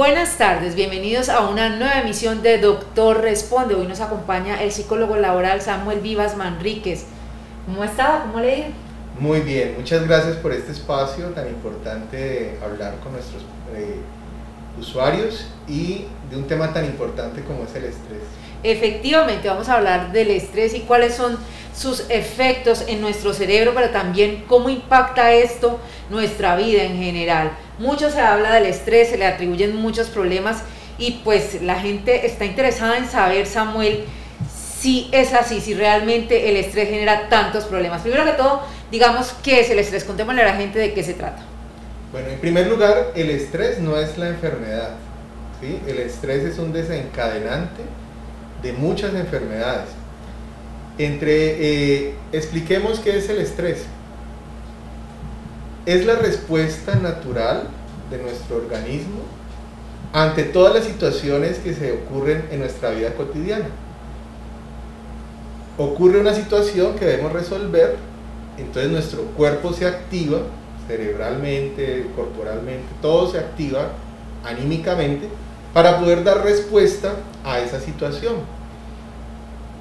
Buenas tardes, bienvenidos a una nueva emisión de Doctor Responde. Hoy nos acompaña el psicólogo laboral Samuel Vivas Manríquez. ¿Cómo está? ¿Cómo le digo? Muy bien, muchas gracias por este espacio tan importante de hablar con nuestros usuarios y de un tema tan importante como es el estrés. Efectivamente, vamos a hablar del estrés y cuáles son sus efectos en nuestro cerebro, pero también cómo impacta esto nuestra vida en general. Mucho se habla del estrés, se le atribuyen muchos problemas y pues la gente está interesada en saber, Samuel, si es así, si realmente el estrés genera tantos problemas. Primero que todo, digamos, ¿qué es el estrés? Contémosle a la gente de qué se trata. Bueno, en primer lugar, el estrés no es la enfermedad, ¿sí? El estrés es un desencadenante de muchas enfermedades. Expliquemos qué es el estrés. Es la respuesta natural de nuestro organismo ante todas las situaciones que se ocurren en nuestra vida cotidiana. Ocurre una situación que debemos resolver, entonces nuestro cuerpo se activa, cerebralmente, corporalmente, todo se activa anímicamente para poder dar respuesta a esa situación.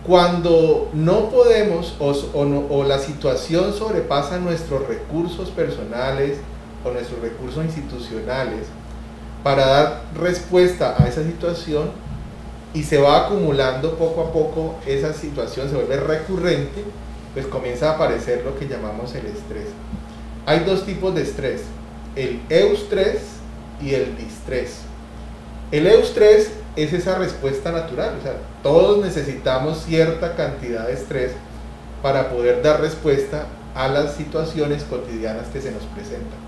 Cuando no podemos o la situación sobrepasa nuestros recursos personales o nuestros recursos institucionales para dar respuesta a esa situación y se va acumulando poco a poco, esa situación se vuelve recurrente, pues comienza a aparecer lo que llamamos el estrés. Hay dos tipos de estrés, el eustrés y el distrés. El eustrés es esa respuesta natural, o sea, todos necesitamos cierta cantidad de estrés para poder dar respuesta a las situaciones cotidianas que se nos presentan.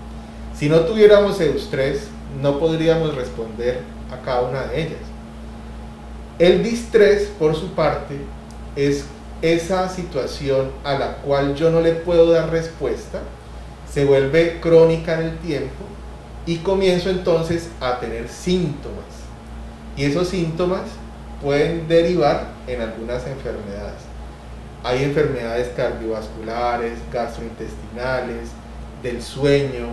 Si no tuviéramos eustrés, no podríamos responder a cada una de ellas. El distrés, por su parte, es esa situación a la cual yo no le puedo dar respuesta, se vuelve crónica en el tiempo y comienzo entonces a tener síntomas. Y esos síntomas pueden derivar en algunas enfermedades. Hay enfermedades cardiovasculares, gastrointestinales, del sueño,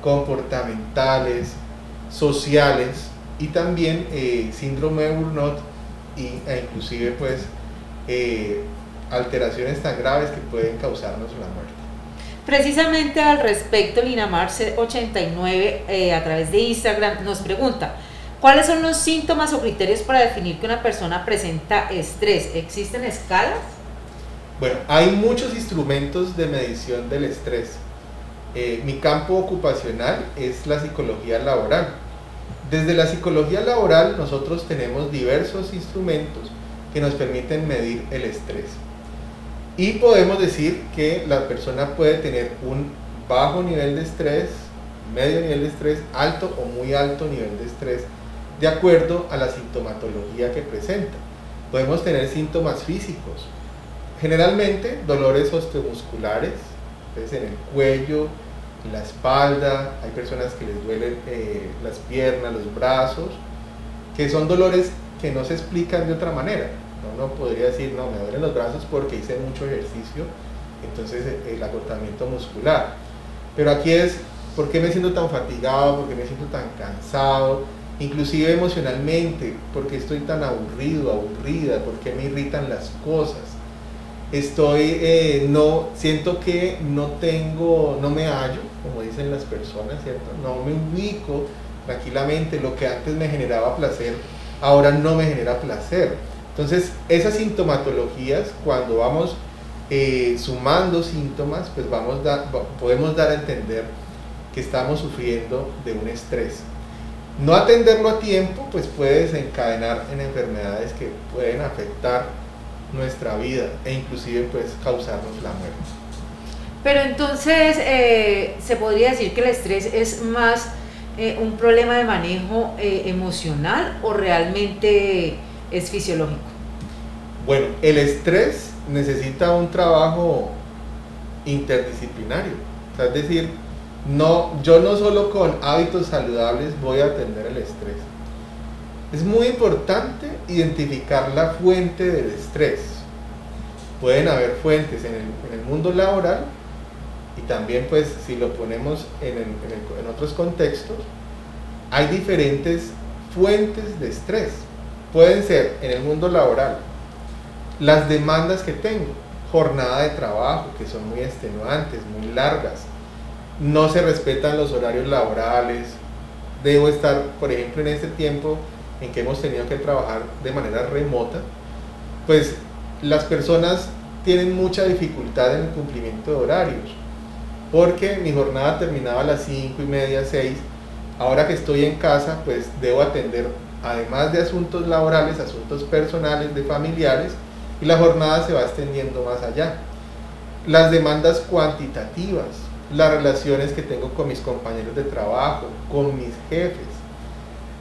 comportamentales, sociales y también síndrome de Burnout e inclusive pues alteraciones tan graves que pueden causarnos la muerte. Precisamente al respecto, Linamar 89 a través de Instagram nos pregunta: ¿cuáles son los síntomas o criterios para definir que una persona presenta estrés? ¿Existen escalas? Bueno, hay muchos instrumentos de medición del estrés. Mi campo ocupacional es la psicología laboral. Desde la psicología laboral nosotros tenemos diversos instrumentos que nos permiten medir el estrés. Y podemos decir que la persona puede tener un bajo nivel de estrés, medio nivel de estrés, alto o muy alto nivel de estrés, de acuerdo a la sintomatología que presenta. Podemos tener síntomas físicos, generalmente dolores osteomusculares, entonces en el cuello, en la espalda, hay personas que les duelen las piernas, los brazos, que son dolores que no se explican de otra manera. Uno podría decir, no, me duelen los brazos porque hice mucho ejercicio, entonces el agotamiento muscular. Pero aquí es, ¿por qué me siento tan fatigado? ¿Por qué me siento tan cansado? Inclusive emocionalmente, ¿por qué estoy tan aburrido, aburrida? ¿Por qué me irritan las cosas? Siento que no me hallo, como dicen las personas, ¿cierto? No me ubico tranquilamente, lo que antes me generaba placer, ahora no me genera placer. Entonces, esas sintomatologías, cuando vamos sumando síntomas, pues podemos dar a entender que estamos sufriendo de un estrés. No atenderlo a tiempo, pues puede desencadenar en enfermedades que pueden afectar nuestra vida e inclusive pues causarnos la muerte. Pero entonces, ¿se podría decir que el estrés es más un problema de manejo emocional o realmente es fisiológico? Bueno, el estrés necesita un trabajo interdisciplinario, o sea, es decir, yo no solo con hábitos saludables voy a atender el estrés. Es muy importante identificar la fuente del estrés. Pueden haber fuentes en el mundo laboral y también pues si lo ponemos en otros contextos, hay diferentes fuentes de estrés. Pueden ser en el mundo laboral, las demandas que tengo, jornada de trabajo, que son muy extenuantes, muy largas, no se respetan los horarios laborales, debo estar, por ejemplo, en este tiempo en que hemos tenido que trabajar de manera remota, pues las personas tienen mucha dificultad en el cumplimiento de horarios, porque mi jornada terminaba a las 5:30, 6, ahora que estoy en casa, pues debo atender, además de asuntos laborales, asuntos personales, de familiares, y la jornada se va extendiendo más allá. Las demandas cuantitativas, las relaciones que tengo con mis compañeros de trabajo, con mis jefes,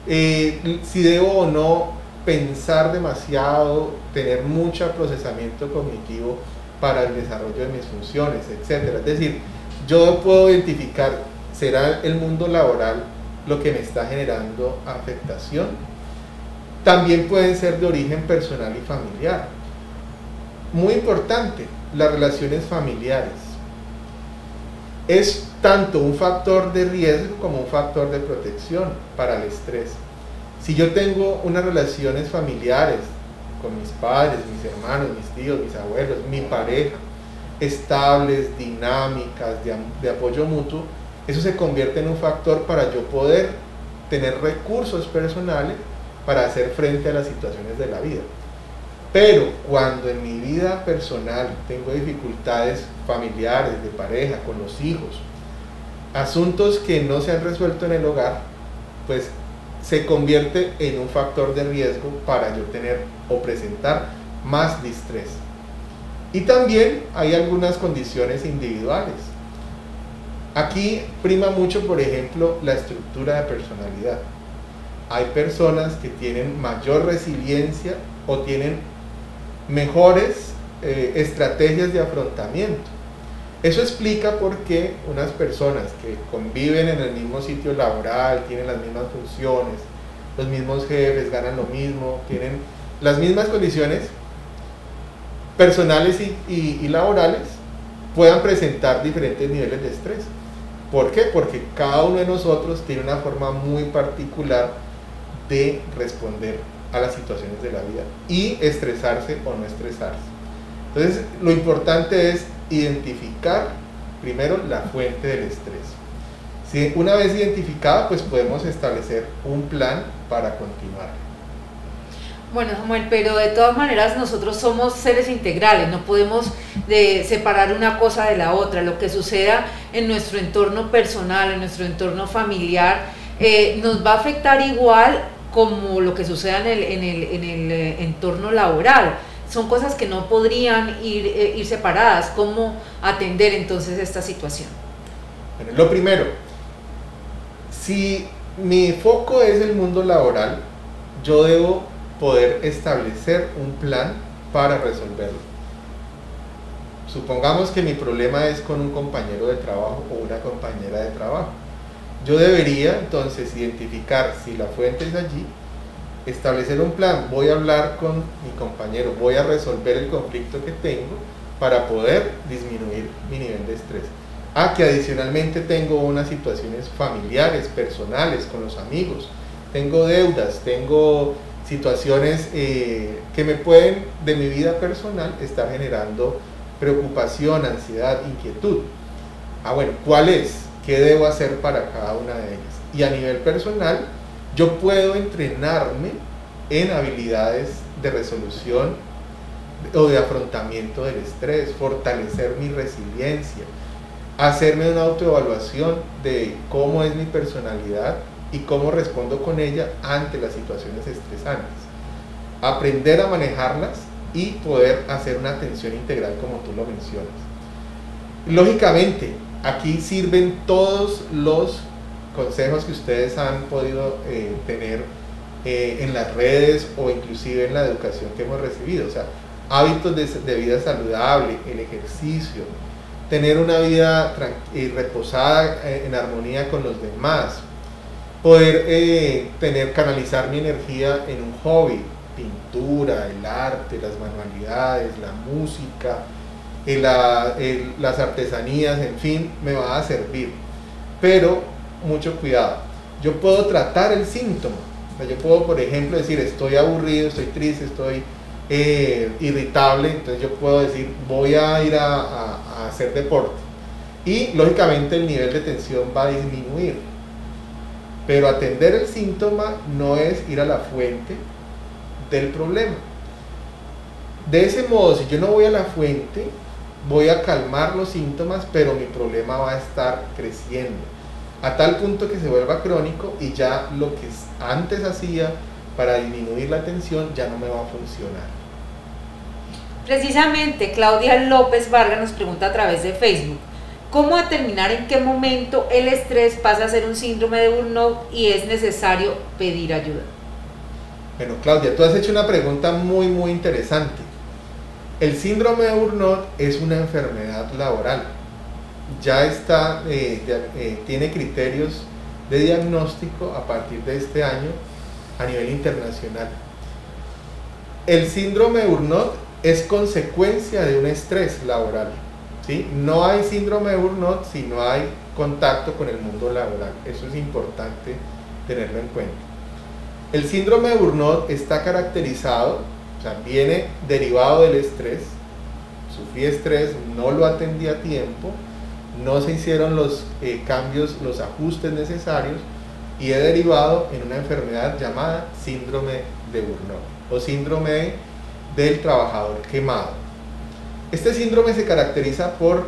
si debo o no pensar demasiado, tener mucho procesamiento cognitivo para el desarrollo de mis funciones, etc. Es decir, yo puedo identificar, ¿será el mundo laboral lo que me está generando afectación? También pueden ser de origen personal y familiar. Muy importante, las relaciones familiares. Es tanto un factor de riesgo como un factor de protección para el estrés. Si yo tengo unas relaciones familiares con mis padres, mis hermanos, mis tíos, mis abuelos, mi pareja, estables, dinámicas, de apoyo mutuo, eso se convierte en un factor para yo poder tener recursos personales para hacer frente a las situaciones de la vida. Pero cuando en mi vida personal tengo dificultades familiares, de pareja, con los hijos, asuntos que no se han resuelto en el hogar, pues se convierte en un factor de riesgo para yo tener o presentar más distrés. Y también hay algunas condiciones individuales. Aquí prima mucho, por ejemplo, la estructura de personalidad. Hay personas que tienen mayor resiliencia o tienen mejores estrategias de afrontamiento. Eso explica por qué unas personas que conviven en el mismo sitio laboral, tienen las mismas funciones, los mismos jefes, ganan lo mismo, tienen las mismas condiciones personales y laborales, puedan presentar diferentes niveles de estrés. ¿Por qué? Porque cada uno de nosotros tiene una forma muy particular de responder a las situaciones de la vida y estresarse o no estresarse. Entonces, lo importante es identificar primero la fuente del estrés. Si una vez identificada, pues podemos establecer un plan para continuar. Bueno, Samuel, pero de todas maneras nosotros somos seres integrales, no podemos separar una cosa de la otra. Lo que suceda en nuestro entorno personal, en nuestro entorno familiar, nos va a afectar igual como lo que suceda en el entorno laboral. Son cosas que no podrían ir separadas. ¿Cómo atender entonces esta situación? Bueno, lo primero, si mi foco es el mundo laboral, yo debo poder establecer un plan para resolverlo. Supongamos que mi problema es con un compañero de trabajo o una compañera de trabajo. Yo debería entonces identificar si la fuente es allí, establecer un plan, voy a hablar con mi compañero, voy a resolver el conflicto que tengo para poder disminuir mi nivel de estrés. Que adicionalmente tengo unas situaciones familiares, personales, con los amigos, tengo deudas, tengo situaciones que me pueden, de mi vida personal, estar generando preocupación, ansiedad, inquietud. Bueno, ¿cuál es? ¿Qué debo hacer para cada una de ellas? Y a nivel personal, yo puedo entrenarme en habilidades de resolución o de afrontamiento del estrés, fortalecer mi resiliencia, hacerme una autoevaluación de cómo es mi personalidad y cómo respondo con ella ante las situaciones estresantes, aprender a manejarlas y poder hacer una atención integral como tú lo mencionas. Lógicamente, aquí sirven todos los consejos que ustedes han podido tener en las redes o inclusive en la educación que hemos recibido, o sea, hábitos de vida saludable, el ejercicio, tener una vida reposada en armonía con los demás, poder canalizar mi energía en un hobby, pintura, el arte, las manualidades, la música, las artesanías, en fin, me va a servir. Pero mucho cuidado, yo puedo tratar el síntoma, O sea, yo puedo, por ejemplo, decir estoy aburrido, estoy triste, estoy irritable, entonces yo puedo decir voy a ir a hacer deporte y lógicamente el nivel de tensión va a disminuir, pero atender el síntoma no es ir a la fuente del problema. De ese modo, si yo no voy a la fuente, voy a calmar los síntomas, pero mi problema va a estar creciendo a tal punto que se vuelva crónico y ya lo que antes hacía para disminuir la tensión ya no me va a funcionar. Precisamente, Claudia López Vargas nos pregunta a través de Facebook, ¿cómo determinar en qué momento el estrés pasa a ser un síndrome de burnout y es necesario pedir ayuda? Bueno, Claudia, tú has hecho una pregunta muy interesante. El síndrome de burnout es una enfermedad laboral. Ya está, tiene criterios de diagnóstico a partir de este año a nivel internacional. El síndrome de burnout es consecuencia de un estrés laboral, ¿sí? No hay síndrome de burnout si no hay contacto con el mundo laboral. Eso es importante tenerlo en cuenta. El síndrome de burnout está caracterizado, o sea, viene derivado del estrés. Sufrí estrés, no lo atendí a tiempo, no se hicieron los cambios, los ajustes necesarios y he derivado en una enfermedad llamada síndrome de burnout o síndrome del trabajador quemado. Este síndrome se caracteriza por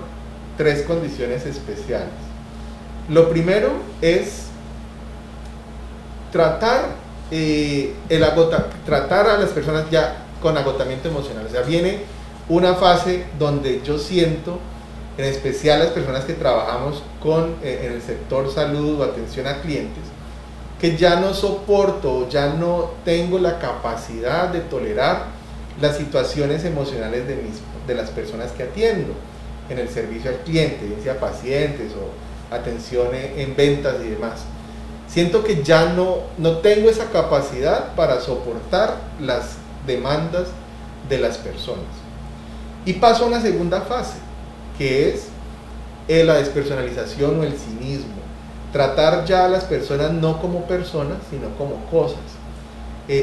tres condiciones especiales. Lo primero es tratar a las personas ya con agotamiento emocional. O sea, viene una fase donde yo siento, en especial las personas que trabajamos en el sector salud o atención a clientes, que ya no soporto, ya no tengo la capacidad de tolerar las situaciones emocionales de las personas que atiendo en el servicio al cliente, ya sea pacientes o atención en ventas y demás. Siento que ya no tengo esa capacidad para soportar las demandas de las personas. Y paso a una segunda fase, que es la despersonalización o el cinismo. Tratar ya a las personas no como personas, sino como cosas.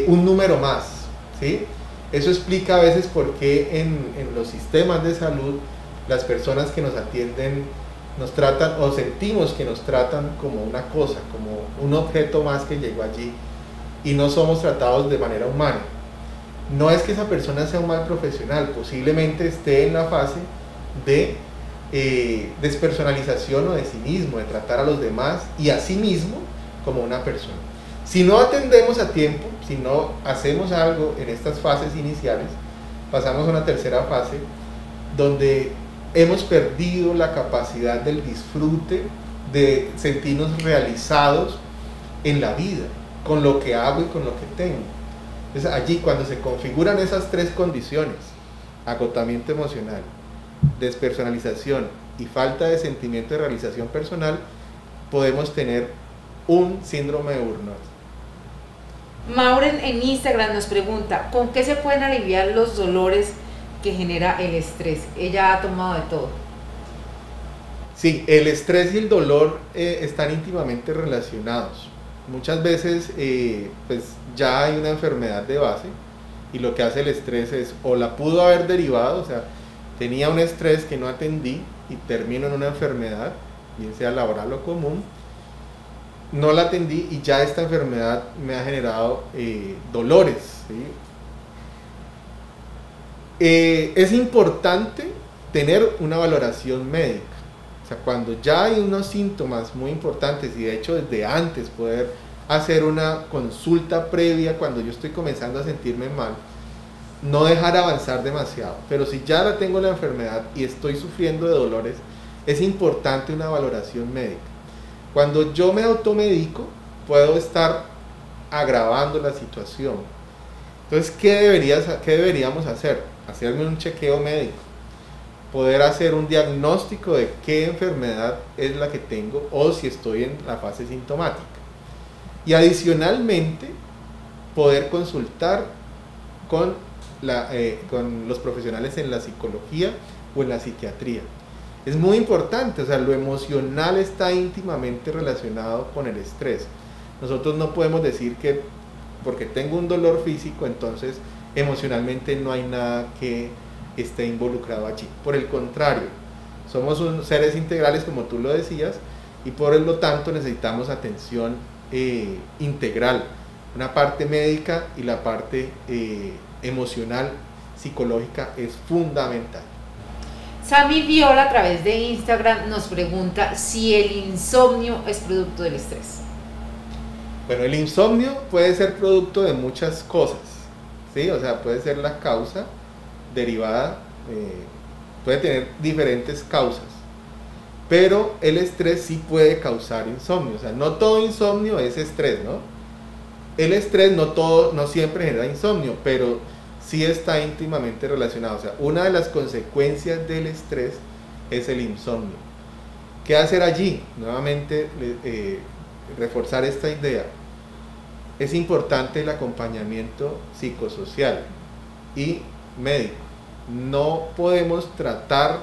Un número más, ¿sí? Eso explica a veces por qué en los sistemas de salud las personas que nos atienden nos tratan o sentimos que nos tratan como una cosa, como un objeto más que llegó allí y no somos tratados de manera humana. No es que esa persona sea un mal profesional, posiblemente esté en la fase de despersonalización o de cinismo, de tratar a los demás y a sí mismo como una persona. Si no atendemos a tiempo, si no hacemos algo en estas fases iniciales, pasamos a una tercera fase donde hemos perdido la capacidad del disfrute, de sentirnos realizados en la vida, con lo que hago y con lo que tengo. Entonces allí cuando se configuran esas tres condiciones, agotamiento emocional, despersonalización y falta de sentimiento de realización personal, podemos tener un síndrome de burnout. Mauren en Instagram nos pregunta, ¿con qué se pueden aliviar los dolores que genera el estrés? Ella ha tomado de todo. Sí, el estrés y el dolor están íntimamente relacionados. Muchas veces pues ya hay una enfermedad de base y lo que hace el estrés es o la pudo haber derivado, o sea, tenía un estrés que no atendí y termino en una enfermedad, bien sea laboral o común, no la atendí y ya esta enfermedad me ha generado dolores, ¿sí? Es importante tener una valoración médica, o sea, cuando ya hay unos síntomas muy importantes y de hecho desde antes poder hacer una consulta previa cuando yo estoy comenzando a sentirme mal, no dejar avanzar demasiado, pero si ya la tengo la enfermedad y estoy sufriendo de dolores, es importante una valoración médica. Cuando yo me automedico, puedo estar agravando la situación. Entonces, ¿qué deberíamos hacer? Hacerme un chequeo médico, poder hacer un diagnóstico de qué enfermedad es la que tengo o si estoy en la fase sintomática. Y adicionalmente, poder consultar con los profesionales en la psicología o en la psiquiatría. Es muy importante, o sea, lo emocional está íntimamente relacionado con el estrés. Nosotros no podemos decir que porque tengo un dolor físico, entonces emocionalmente no hay nada que esté involucrado allí. Por el contrario, somos seres integrales, como tú lo decías, y por lo tanto necesitamos atención integral, una parte médica y la parte emocional, psicológica es fundamental. Sammy Viola a través de Instagram nos pregunta si el insomnio es producto del estrés. Bueno, el insomnio puede ser producto de muchas cosas, ¿sí? O sea, puede ser la causa derivada, puede tener diferentes causas, pero el estrés sí puede causar insomnio. O sea, no todo insomnio es estrés, ¿no? El estrés no siempre genera insomnio, pero sí está íntimamente relacionado. O sea, una de las consecuencias del estrés es el insomnio. ¿Qué hacer allí? Nuevamente, reforzar esta idea. Es importante el acompañamiento psicosocial y médico. No podemos tratar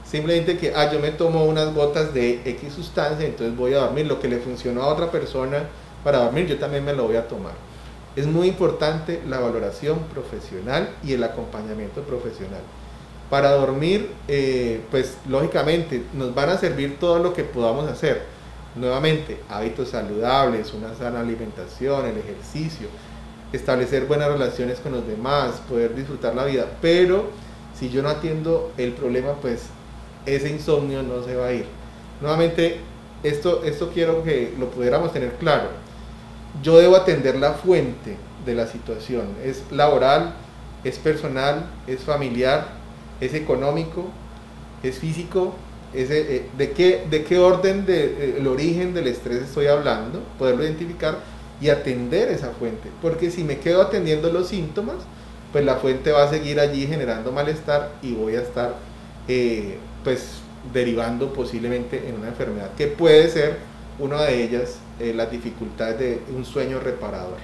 simplemente que yo me tomo unas gotas de X sustancia, entonces voy a dormir. Lo que le funcionó a otra persona para dormir, yo también me lo voy a tomar. Es muy importante la valoración profesional y el acompañamiento profesional. Para dormir, pues lógicamente nos van a servir todo lo que podamos hacer. Nuevamente, hábitos saludables, una sana alimentación, el ejercicio, establecer buenas relaciones con los demás, poder disfrutar la vida. Pero si yo no atiendo el problema, pues ese insomnio no se va a ir. Nuevamente, esto quiero que lo pudiéramos tener claro. Yo debo atender la fuente de la situación. Es laboral, es personal, es familiar, es económico, es físico. ¿De qué orden el origen del estrés estoy hablando? Poderlo identificar y atender esa fuente. Porque si me quedo atendiendo los síntomas, pues la fuente va a seguir allí generando malestar y voy a estar pues derivando posiblemente en una enfermedad que puede ser una de ellas, las dificultades de un sueño reparador.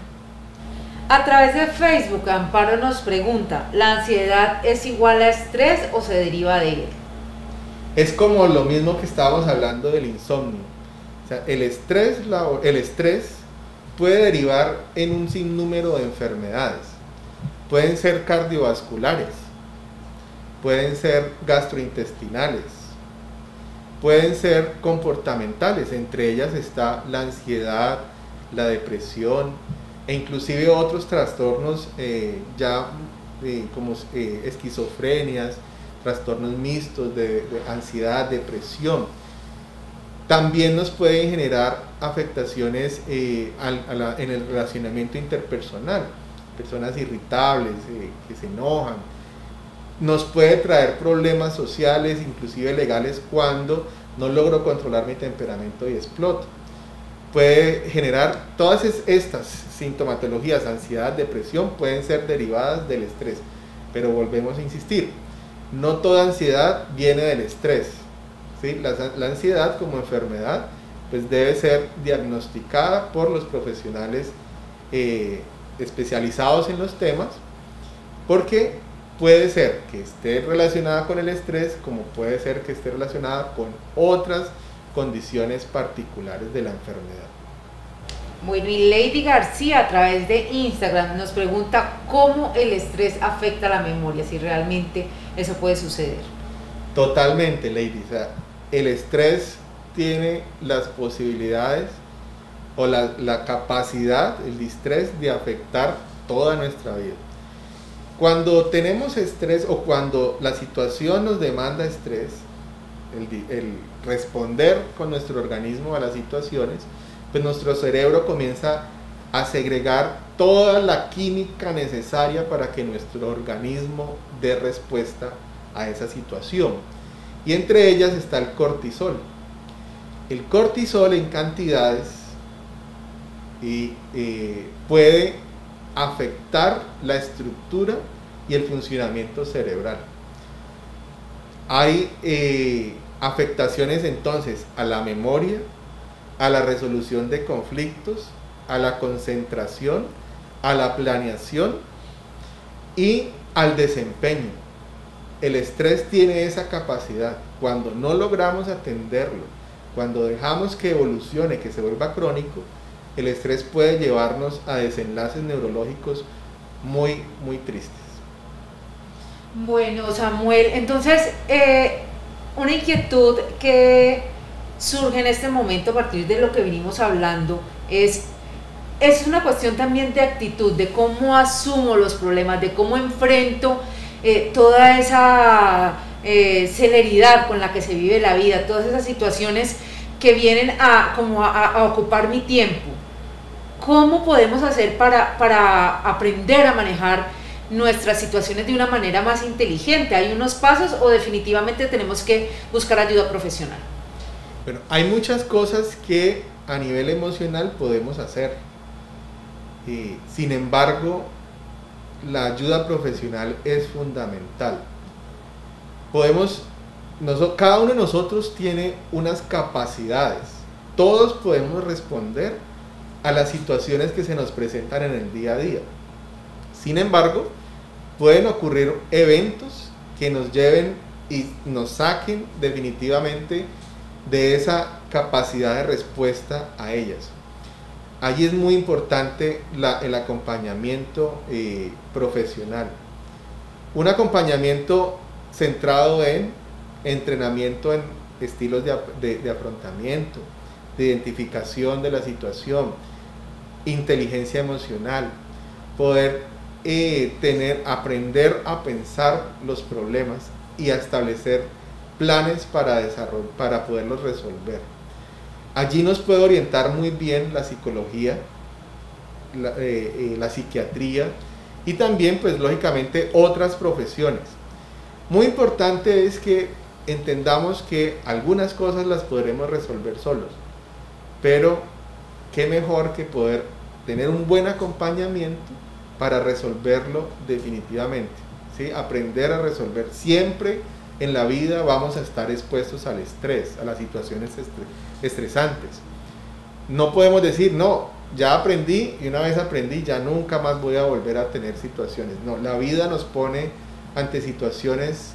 A través de Facebook, Amparo nos pregunta, ¿la ansiedad es igual a estrés o se deriva de él? Es como lo mismo que estábamos hablando del insomnio. O sea, el estrés puede derivar en un sinnúmero de enfermedades. Pueden ser cardiovasculares, pueden ser gastrointestinales, pueden ser comportamentales. Entre ellas está la ansiedad, la depresión e inclusive otros trastornos como esquizofrenias, trastornos mixtos de ansiedad, depresión. También nos pueden generar afectaciones en el relacionamiento interpersonal, personas irritables, que se enojan. Nos puede traer problemas sociales, inclusive legales, cuando no logro controlar mi temperamento y exploto. Puede generar todas estas sintomatologías, ansiedad, depresión, pueden ser derivadas del estrés. Pero volvemos a insistir, no toda ansiedad viene del estrés, ¿sí? La ansiedad como enfermedad pues debe ser diagnosticada por los profesionales especializados en los temas, porque puede ser que esté relacionada con el estrés, como puede ser que esté relacionada con otras condiciones particulares de la enfermedad. Bueno, y Lady García a través de Instagram nos pregunta cómo el estrés afecta la memoria, si realmente eso puede suceder. Totalmente, Lady. O sea, el estrés tiene las posibilidades o la capacidad, el distrés de afectar toda nuestra vida. Cuando tenemos estrés o cuando la situación nos demanda estrés, el responder con nuestro organismo a las situaciones, pues nuestro cerebro comienza a segregar toda la química necesaria para que nuestro organismo dé respuesta a esa situación. Y entre ellas está el cortisol. El cortisol en cantidades puede afectar la estructura y el funcionamiento cerebral. Hay afectaciones entonces a la memoria, a la resolución de conflictos, a la concentración, a la planeación y al desempeño. El estrés tiene esa capacidad. Cuando no logramos atenderlo, cuando dejamos que evolucione, que se vuelva crónico, el estrés puede llevarnos a desenlaces neurológicos muy, muy tristes. Bueno, Samuel, entonces, una inquietud que surge en este momento a partir de lo que venimos hablando es una cuestión también de actitud, de cómo asumo los problemas, de cómo enfrento toda esa celeridad con la que se vive la vida, todas esas situaciones que vienen a ocupar mi tiempo. ¿Cómo podemos hacer para aprender a manejar nuestras situaciones de una manera más inteligente? ¿Hay unos pasos o definitivamente tenemos que buscar ayuda profesional? Bueno, hay muchas cosas que a nivel emocional podemos hacer. Sin embargo, la ayuda profesional es fundamental. Cada uno de nosotros tiene unas capacidades. Todos podemos responder a las situaciones que se nos presentan en el día a día. Sin embargo, pueden ocurrir eventos que nos lleven y nos saquen definitivamente de esa capacidad de respuesta a ellas. Allí es muy importante el acompañamiento profesional. Un acompañamiento centrado en entrenamiento en estilos de afrontamiento, de identificación de la situación, inteligencia emocional, poder aprender a pensar los problemas y a establecer planes para poderlos resolver. Allí nos puede orientar muy bien la psicología, la psiquiatría y también, pues lógicamente, otras profesiones. Muy importante es que entendamos que algunas cosas las podremos resolver solos, pero qué mejor que poder tener un buen acompañamiento para resolverlo definitivamente, ¿sí? Aprender a resolver. Siempre en la vida vamos a estar expuestos al estrés, a las situaciones estresantes. No podemos decir, no, ya aprendí y una vez aprendí ya nunca más voy a volver a tener situaciones. No, la vida nos pone ante situaciones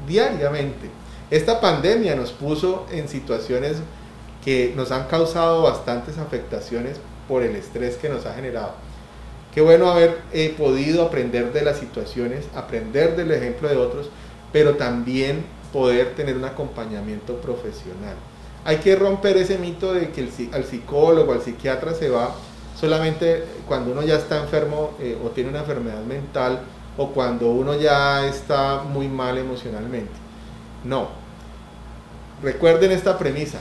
diariamente. Esta pandemia nos puso en situaciones que nos han causado bastantes afectaciones por el estrés que nos ha generado. Qué bueno haber podido aprender de las situaciones, aprender del ejemplo de otros, pero también poder tener un acompañamiento profesional. Hay que romper ese mito de que al psicólogo, al psiquiatra se va solamente cuando uno ya está enfermo o tiene una enfermedad mental o cuando uno ya está muy mal emocionalmente. No. Recuerden esta premisa.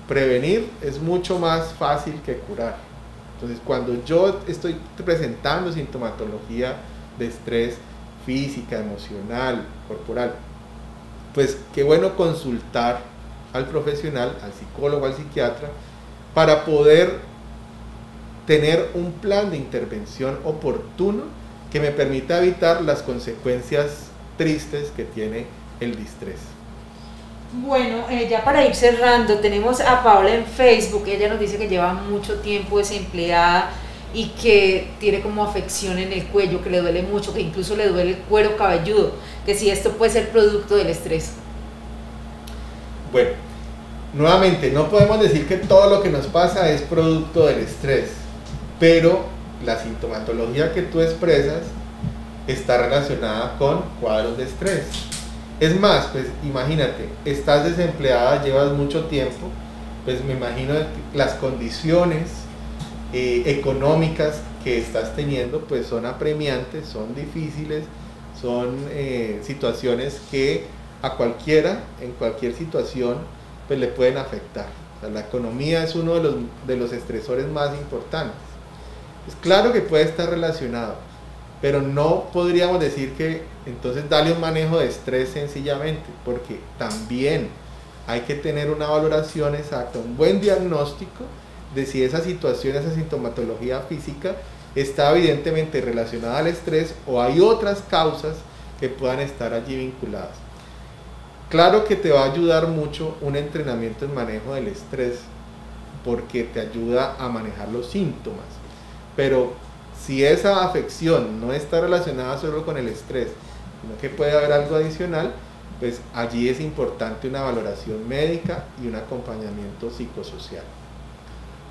Prevenir es mucho más fácil que curar. Entonces, cuando yo estoy presentando sintomatología de estrés física, emocional, corporal, pues qué bueno consultar al profesional, al psicólogo, al psiquiatra, para poder tener un plan de intervención oportuno que me permita evitar las consecuencias tristes que tiene el distrés. Bueno, ya para ir cerrando, tenemos a Paola en Facebook. Ella nos dice que lleva mucho tiempo desempleada y que tiene como afección en el cuello, que le duele mucho, que incluso le duele el cuero cabelludo, que si esto puede ser producto del estrés. Bueno, nuevamente, no podemos decir que todo lo que nos pasa es producto del estrés, pero la sintomatología que tú expresas está relacionada con cuadros de estrés. Es más, pues imagínate, estás desempleada, llevas mucho tiempo, pues me imagino las condiciones económicas que estás teniendo pues son apremiantes, son difíciles, son situaciones que a cualquiera, en cualquier situación, pues le pueden afectar. O sea, la economía es uno de los estresores más importantes. Es claro que puede estar relacionado, pero no podríamos decir que entonces dale un manejo de estrés sencillamente, porque también hay que tener una valoración exacta, un buen diagnóstico de si esa situación, esa sintomatología física está evidentemente relacionada al estrés o hay otras causas que puedan estar allí vinculadas. Claro que te va a ayudar mucho un entrenamiento en manejo del estrés, porque te ayuda a manejar los síntomas, pero si esa afección no está relacionada solo con el estrés, sino que puede haber algo adicional, pues allí es importante una valoración médica y un acompañamiento psicosocial.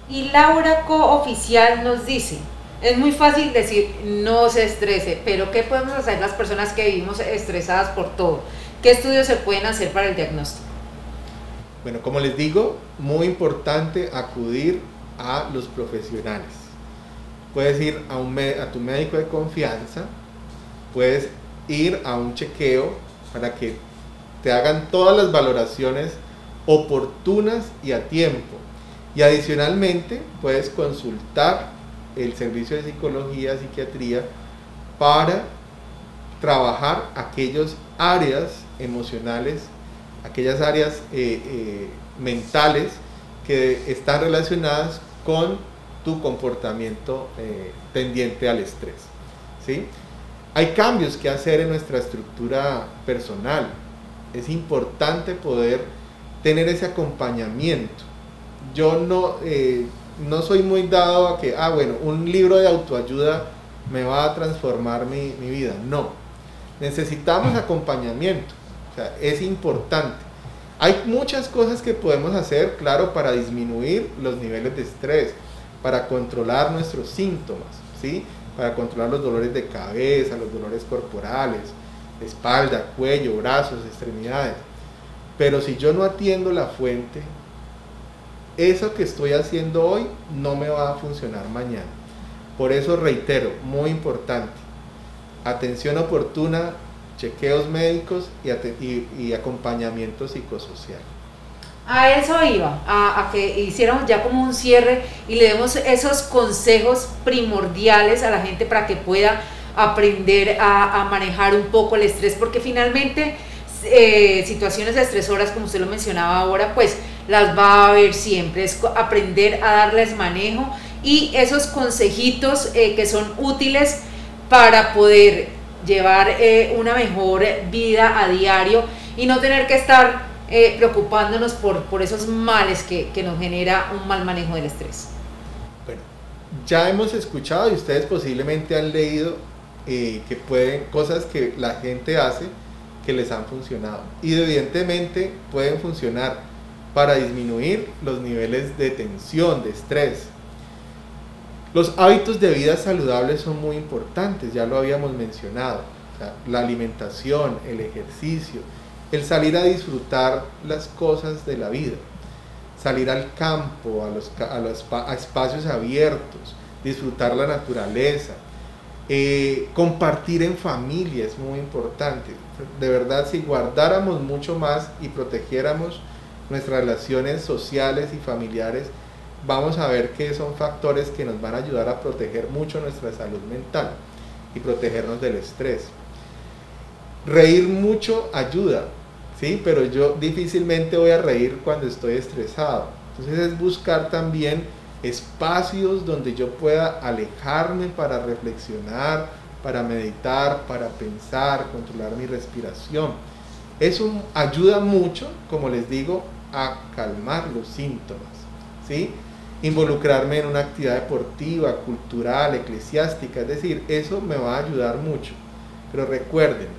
Y Laura Cooficial nos dice, es muy fácil decir no se estrese, pero ¿qué podemos hacer las personas que vivimos estresadas por todo? ¿Qué estudios se pueden hacer para el diagnóstico? Bueno, como les digo, muy importante acudir a los profesionales. Puedes ir a tu médico de confianza, puedes ir a un chequeo para que te hagan todas las valoraciones oportunas y a tiempo. Y adicionalmente puedes consultar el servicio de psicología, psiquiatría, para trabajar aquellas áreas emocionales, aquellas áreas mentales que están relacionadas con tu comportamiento tendiente al estrés, ¿sí? Hay cambios que hacer en nuestra estructura personal. Es importante poder tener ese acompañamiento. Yo no soy muy dado a que, bueno, un libro de autoayuda me va a transformar mi vida. No, necesitamos acompañamiento, o sea, es importante. Hay muchas cosas que podemos hacer, claro, para disminuir los niveles de estrés, para controlar nuestros síntomas, ¿sí? Para controlar los dolores de cabeza, los dolores corporales, espalda, cuello, brazos, extremidades. Pero si yo no atiendo la fuente, eso que estoy haciendo hoy no me va a funcionar mañana. Por eso reitero, muy importante, atención oportuna, chequeos médicos y acompañamiento psicosocial. A eso iba, a que hiciéramos ya como un cierre y le demos esos consejos primordiales a la gente para que pueda aprender a manejar un poco el estrés, porque finalmente situaciones estresoras, como usted lo mencionaba ahora, pues las va a haber siempre. Es aprender a darles manejo y esos consejitos que son útiles para poder llevar una mejor vida a diario y no tener que estar preocupándonos por esos males que nos genera un mal manejo del estrés. Bueno, ya hemos escuchado y ustedes posiblemente han leído cosas que la gente hace que les han funcionado y evidentemente pueden funcionar para disminuir los niveles de tensión, de estrés. Los hábitos de vida saludables son muy importantes, ya lo habíamos mencionado. O sea, la alimentación, el ejercicio, el salir a disfrutar las cosas de la vida, salir al campo, a espacios abiertos, disfrutar la naturaleza, compartir en familia es muy importante. De verdad, si guardáramos mucho más y protegiéramos nuestras relaciones sociales y familiares, vamos a ver que son factores que nos van a ayudar a proteger mucho nuestra salud mental y protegernos del estrés. Reír mucho ayuda, ¿sí? Pero yo difícilmente voy a reír cuando estoy estresado. Entonces es buscar también espacios donde yo pueda alejarme para reflexionar, para meditar, para pensar, controlar mi respiración. Eso ayuda mucho, como les digo, a calmar los síntomas, ¿sí? Involucrarme en una actividad deportiva, cultural, eclesiástica, es decir, eso me va a ayudar mucho. Pero recuerden,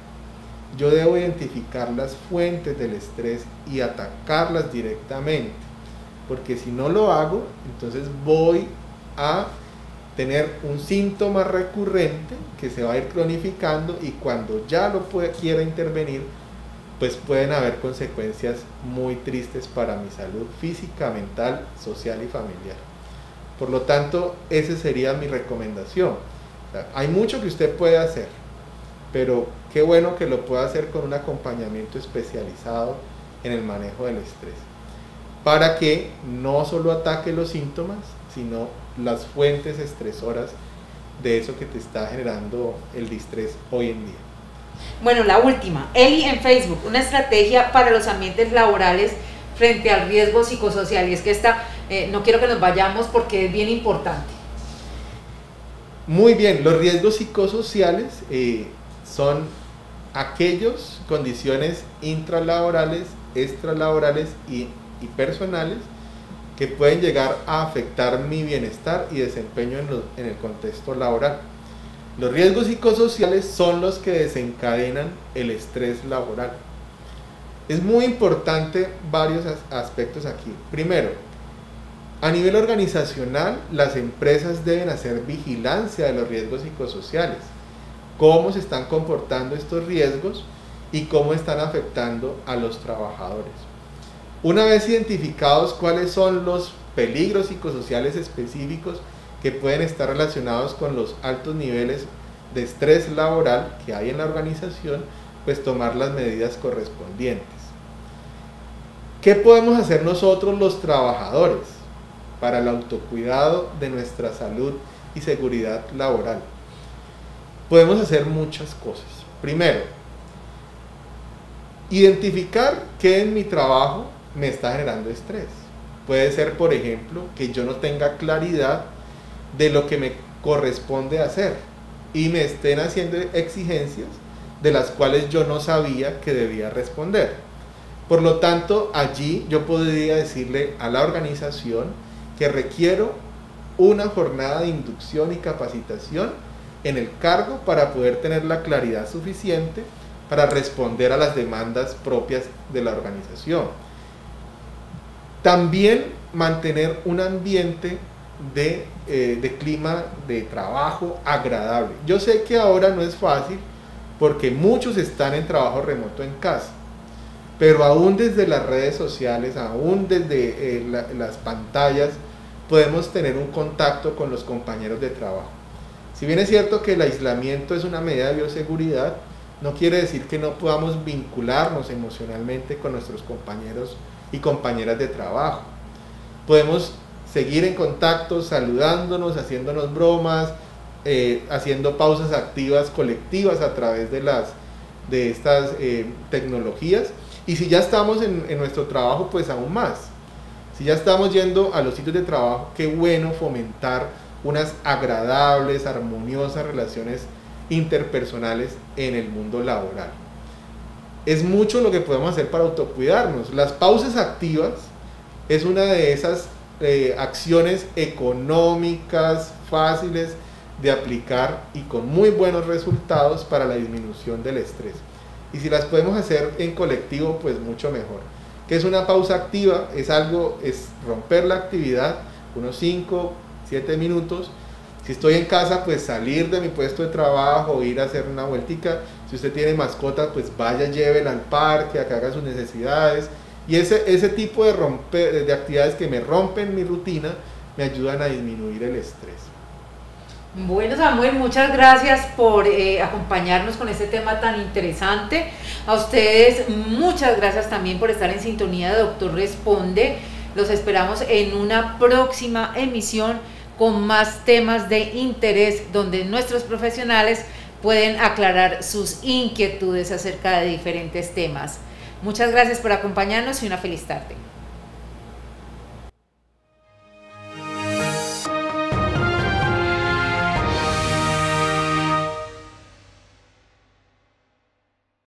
yo debo identificar las fuentes del estrés y atacarlas directamente, porque si no lo hago, entonces voy a tener un síntoma recurrente que se va a ir cronificando y cuando ya quiera intervenir, pues pueden haber consecuencias muy tristes para mi salud física, mental, social y familiar. Por lo tanto, esa sería mi recomendación. O sea, hay mucho que usted puede hacer, pero qué bueno que lo pueda hacer con un acompañamiento especializado en el manejo del estrés, para que no solo ataque los síntomas, sino las fuentes estresoras de eso que te está generando el distrés hoy en día. Bueno, la última, Eli en Facebook, una estrategia para los ambientes laborales frente al riesgo psicosocial. Y es que no quiero que nos vayamos porque es bien importante. Muy bien, los riesgos psicosociales son aquellas condiciones intralaborales, extralaborales y personales que pueden llegar a afectar mi bienestar y desempeño en el contexto laboral. Los riesgos psicosociales son los que desencadenan el estrés laboral. Es muy importante varios aspectos aquí. Primero, A nivel organizacional, las empresas deben hacer vigilancia de los riesgos psicosociales, cómo se están comportando estos riesgos y cómo están afectando a los trabajadores. Una vez identificados cuáles son los peligros psicosociales específicos que pueden estar relacionados con los altos niveles de estrés laboral que hay en la organización, pues tomar las medidas correspondientes. ¿Qué podemos hacer nosotros los trabajadores para el autocuidado de nuestra salud y seguridad laboral? Podemos hacer muchas cosas. Primero, identificar qué en mi trabajo me está generando estrés. Puede ser, por ejemplo, que yo no tenga claridad de lo que me corresponde hacer y me estén haciendo exigencias de las cuales yo no sabía que debía responder. Por lo tanto, allí yo podría decirle a la organización que requiero una jornada de inducción y capacitación en el cargo para poder tener la claridad suficiente para responder a las demandas propias de la organización. También mantener un ambiente de clima de trabajo agradable. Yo sé que ahora no es fácil porque muchos están en trabajo remoto en casa, pero aún desde las redes sociales, aún desde las pantallas, podemos tener un contacto con los compañeros de trabajo. Si bien es cierto que el aislamiento es una medida de bioseguridad, no quiere decir que no podamos vincularnos emocionalmente con nuestros compañeros y compañeras de trabajo. Podemos seguir en contacto, saludándonos, haciéndonos bromas, haciendo pausas activas colectivas a través de estas tecnologías. Y si ya estamos en nuestro trabajo, pues aún más. Si ya estamos yendo a los sitios de trabajo, qué bueno fomentar unas agradables, armoniosas relaciones interpersonales en el mundo laboral. Es mucho lo que podemos hacer para autocuidarnos. Las pausas activas es una de esas acciones económicas, fáciles de aplicar y con muy buenos resultados para la disminución del estrés. Y si las podemos hacer en colectivo, pues mucho mejor. ¿Qué es una pausa activa? Es romper la actividad, unos 5, 7 minutos. Si estoy en casa, pues salir de mi puesto de trabajo, ir a hacer una vueltica. Si usted tiene mascota, pues vaya, llévela al parque, a que haga sus necesidades. Y ese tipo de actividades que me rompen mi rutina, me ayudan a disminuir el estrés. Bueno, Samuel, muchas gracias por acompañarnos con este tema tan interesante. A ustedes muchas gracias también por estar en sintonía de Doctor Responde. Los esperamos en una próxima emisión con más temas de interés donde nuestros profesionales pueden aclarar sus inquietudes acerca de diferentes temas. Muchas gracias por acompañarnos y una feliz tarde.